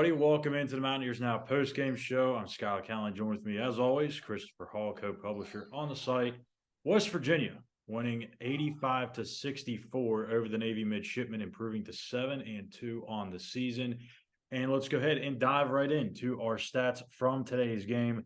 everybody. Welcome into the Mountaineers Now postgame show. I'm Schuyler, Callihan. Joined with me, as always, Christopher Hall, co-publisher on the site. West Virginia winning 85-64 over the Navy Midshipmen, improving to 7-2 on the season. And let's go ahead and dive right into our stats from today's game.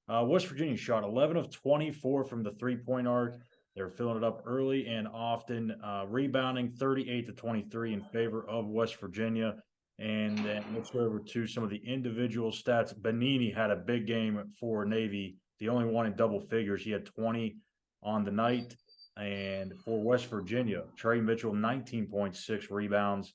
West Virginia shot 11 of 24 from the three-point arc. They're filling it up early and often, rebounding 38-23 in favor of West Virginia. And then let's go over to some of the individual stats. Benini had a big game for Navy, the only one in double figures. He had 20 on the night. And for West Virginia, Trey Mitchell, 19.6 rebounds.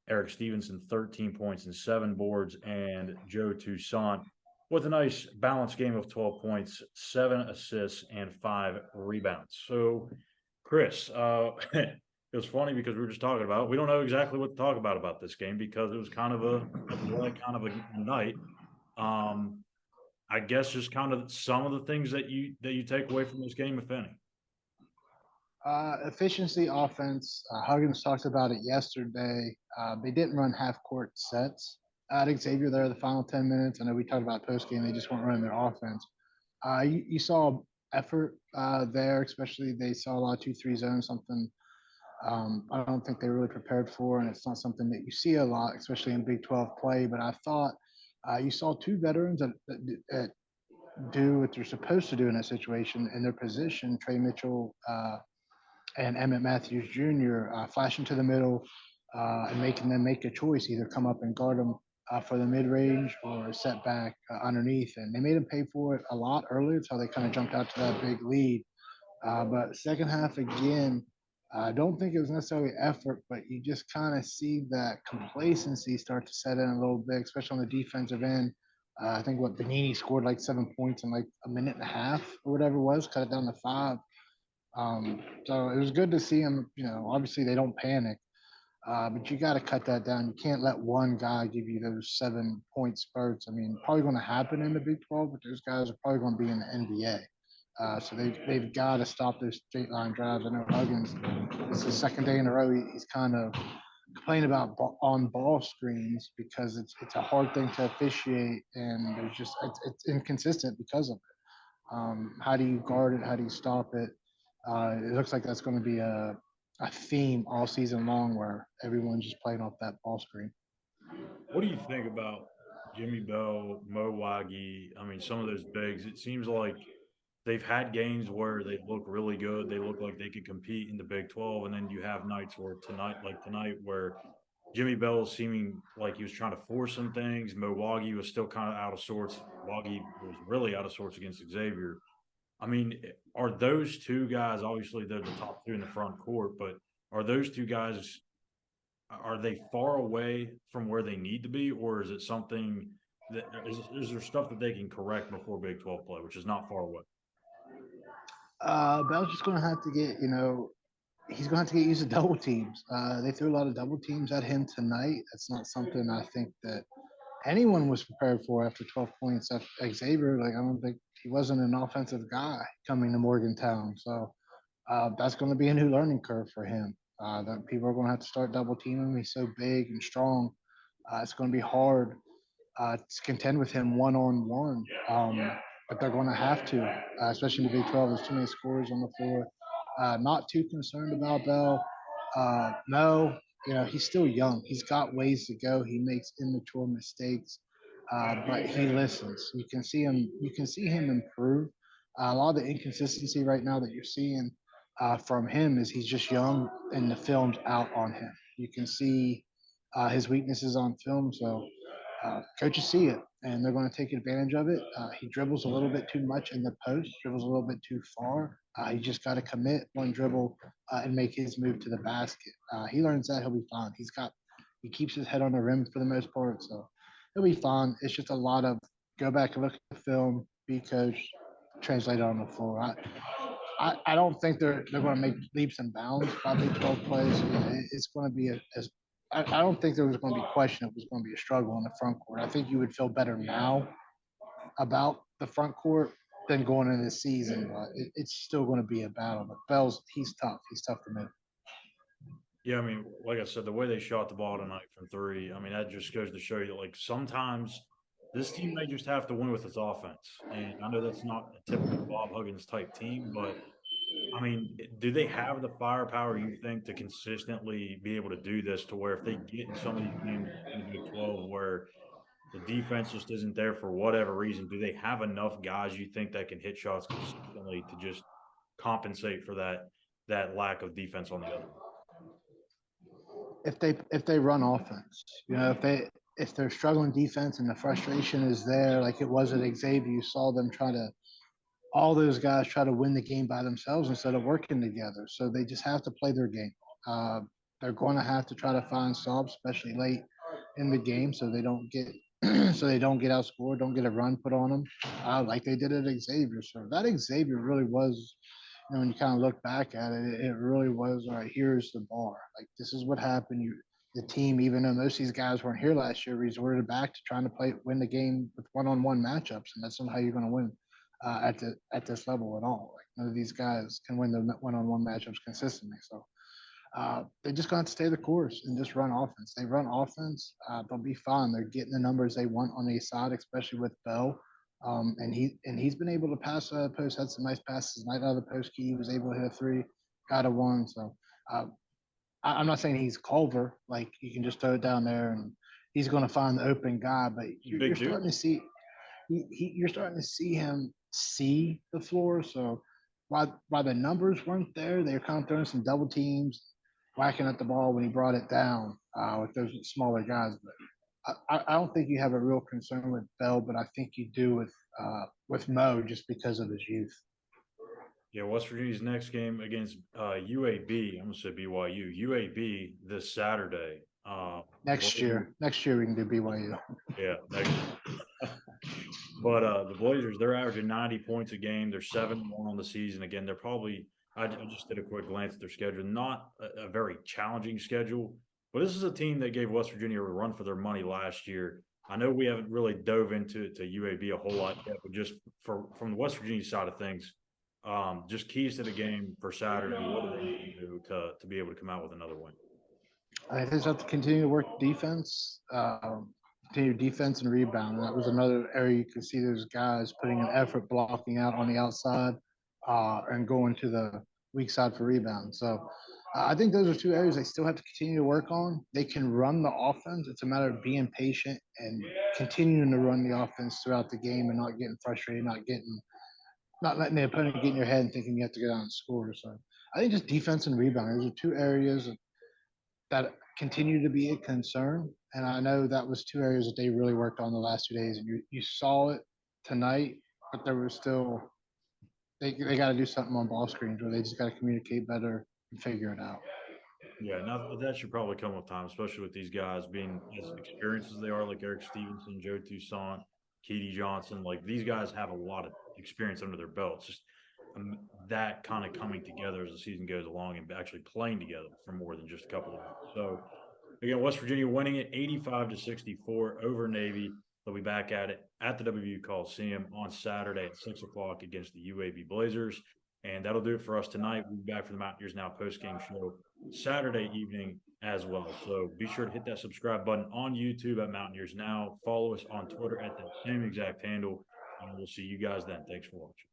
Eric Stevenson, 13 points and 7 boards. And Joe Toussaint with a nice balanced game of 12 points, 7 assists, and 5 rebounds. So, Chris, it was funny because we were just talking about it. We don't know exactly what to talk about this game because it was kind of a night. I guess just kind of some of the things that you take away from this game, if any. Efficiency offense. Huggins talked about it yesterday. They didn't run half court sets at Xavier there the final 10 minutes. I know we talked about post game. They just weren't running their offense. You saw effort there, especially they saw a lot of 2-3 zones, something I don't think they really prepared for, and it's not something that you see a lot, especially in Big 12 play. But I thought you saw two veterans that do what they're supposed to do in that situation in their position. Trey Mitchell and Emmett Matthews Jr. Flashing to the middle and making them make a choice, either come up and guard them for the mid-range or set back underneath. And they made them pay for it a lot earlier. That's how they kind of jumped out to that big lead. But second half, again, I don't think it was necessarily effort, but you just kind of see that complacency start to set in a little bit, especially on the defensive end. I think Benini scored like 7 points in like a minute and a half or whatever it was, cut it down to 5. So it was good to see him. Obviously they don't panic, but you got to cut that down. You can't let one guy give you those 7-point spurts. I mean, probably going to happen in the Big 12, but those guys are probably going to be in the NBA. So they've got to stop those straight line drives. I know Huggins, it's the second day in a row he's kind of complaining about on ball screens because it's a hard thing to officiate, and there's just it's inconsistent because of it. How do you guard it? How do you stop it? It looks like that's going to be a theme all season long where everyone's just playing off that ball screen. What do you think about Jimmy Bell, Mo Waggy? I mean, some of those bigs, it seems like they've had games where they look really good. They look like they could compete in the Big 12. And then you have nights where tonight, where Jimmy Bell is seeming like he was trying to force some things. Mo Waggy was still kind of out of sorts. Waggy was really out of sorts against Xavier. I mean, are those two guys, obviously they're the top two in the front court, but are those two guys, are they far away from where they need to be, or is it something that is there stuff that they can correct before Big 12 play, which is not far away? Bell's just going to have to get, he's going to have to get used to double teams. They threw a lot of double teams at him tonight. That's not something I think that anyone was prepared for after 12 points at Xavier. Like, I don't think he wasn't an offensive guy coming to Morgantown. So that's going to be a new learning curve for him. That people are going to have to start double teaming him. He's so big and strong. It's going to be hard to contend with him one-on-one. But they're going to have to, especially in the Big 12. There's too many scorers on the floor. Not too concerned about Bell. No, he's still young. He's got ways to go. He makes immature mistakes, but he listens. You can see him. You can see him improve. A lot of the inconsistency right now that you're seeing from him is he's just young, and the film's out on him. You can see his weaknesses on film. So coaches see it, and they're going to take advantage of it. He dribbles a little bit too much in the post, dribbles a little bit too far. He just got to commit one dribble and make his move to the basket. He learns that, he'll be fine. He keeps his head on the rim for the most part, so he'll be fine. It's just a lot of go back and look at the film, be coached, translate it on the floor. I don't think they're going to make leaps and bounds by Big 12 plays. It's going to be I don't think there was going to be a question. It was going to be a struggle in the front court. I think you would feel better now about the front court than going into the season. But it's still going to be a battle. But he's tough. He's tough to move. Yeah, I mean, like I said, the way they shot the ball tonight from three, I mean, that just goes to show you, like, sometimes this team may just have to win with its offense. And I know that's not a typical Bob Huggins type team, but I mean, do they have the firepower you think to consistently be able to do this to where if they get in some of these games in the Big 12 where the defense just isn't there for whatever reason, do they have enough guys you think that can hit shots consistently to just compensate for that lack of defense on the other? If they run offense, if they're struggling defense and the frustration is there, like it was at Xavier, you saw them try to all those guys try to win the game by themselves instead of working together. So they just have to play their game. Uh, they're going to have to try to find stops, especially late in the game, so they don't get so they don't get outscored, don't get a run put on them, like they did at Xavier. So that Xavier really was, when you kind of look back at it, it really was all right. Here's the bar. Like this is what happened. The team, even though most of these guys weren't here last year, resorted back to trying to win the game with one-on-one matchups, and that's not how you're going to win at this level at all. Like none of these guys can win the one-on-one matchups consistently. So they just got to stay the course and just run offense. They run offense, they'll be fine. They're getting the numbers they want on the side, especially with Bell. And he's been able to pass post, had some nice passes night out of the post key. He was able to hit a three, got a one. So uh, I'm not saying he's Culver, like you can just throw it down there and he's going to find the open guy. But you're Big dude. starting to see you're starting to see him see the floor. So while the numbers weren't there, they were kind of throwing some double teams, whacking at the ball when he brought it down with those smaller guys. But I don't think you have a real concern with Bell, but I think you do with Mo just because of his youth. Yeah, West Virginia's next game against UAB. I'm gonna say BYU. UAB this Saturday. Next year we can do BYU. Yeah, next. But the Blazers, they're averaging 90 points a game. They're 7-1 on the season. Again, they're probably. I just did a quick glance at their schedule. Not a very challenging schedule, but this is a team that gave West Virginia a run for their money last year. I know we haven't really dove into UAB a whole lot yet, but just from the West Virginia side of things, just keys to the game for Saturday. What do they need to do to be able to come out with another win? I think they just have to continue to work defense, continue defense and rebound. And that was another area you could see those guys putting an effort blocking out on the outside and going to the weak side for rebound. So I think those are two areas they still have to continue to work on. They can run the offense. It's a matter of being patient and continuing to run the offense throughout the game and not getting frustrated, not letting the opponent get in your head and thinking you have to go down and score. So I think just defense and rebound. Those are two areas that continue to be a concern. And I know that was two areas that they really worked on the last 2 days. And you saw it tonight, but there was still they got to do something on ball screens where they just got to communicate better and figure it out. Yeah, now that should probably come with time, especially with these guys being as experienced as they are, like Eric Stevenson, Joe Toussaint, Keedy Johnson. Like these guys have a lot of experience under their belts. Just that kind of coming together as the season goes along and actually playing together for more than just a couple of weeks. So again, West Virginia winning it 85-64 over Navy. They'll be back at it at the WVU Coliseum on Saturday at 6 o'clock against the UAB Blazers. And that'll do it for us tonight. We'll be back for the Mountaineers Now post-game show Saturday evening as well. So be sure to hit that subscribe button on YouTube at Mountaineers Now. Follow us on Twitter at that same exact handle. And we'll see you guys then. Thanks for watching.